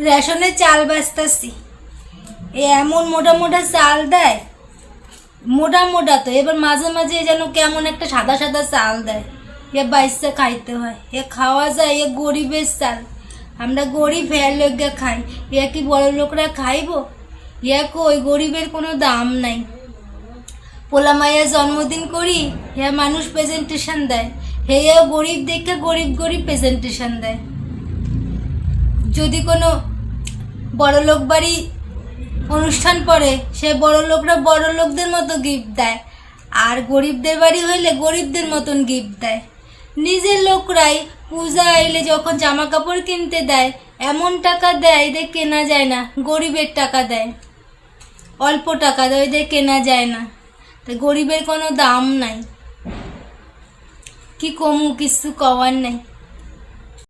রেশনের চাল বাঁচতাছি, এমন মোটা মোটা চাল দেয়, মোটা মোটা তো, এবার মাঝে মাঝে যেন কেমন একটা সাদা সাদা চাল দেয়, এ বাইসে খাইতে হয়, এ খাওয়া যায়, এ গরিবের চাল, আমরা গরিব ভ্যার লোকরা খাই, এ কি বড় লোকরা খাইব? এ কই গরিবের কোনো দাম নাই। পোলা মাইয়া জন্মদিন করি, হে মানুষ প্রেজেন্টেশন দেয়, হে গরিব দেখে গরিব গরিব প্রেজেন্টেশন দেয়। যদি কোনো বড়লোক বাড়ি অনুষ্ঠান পড়ে, সে বড় লোকরা বড় লোকদের মতো গিফট দেয়, আর গরিবদের বাড়ি হইলে গরিবদের মতন গিফট দেয়। নিজের লোকরাই পূজা আইলে যখন জামা কাপড় কিনতে দেয়, এমন টাকা দেয় এদের কেনা যায় না, গরিবের টাকা দেয়, অল্প টাকা দেয়, এদের কেনা যায় না। তো গরিবের কোনো দাম নাই, কি কমু, কিছু কওয়ার নাই।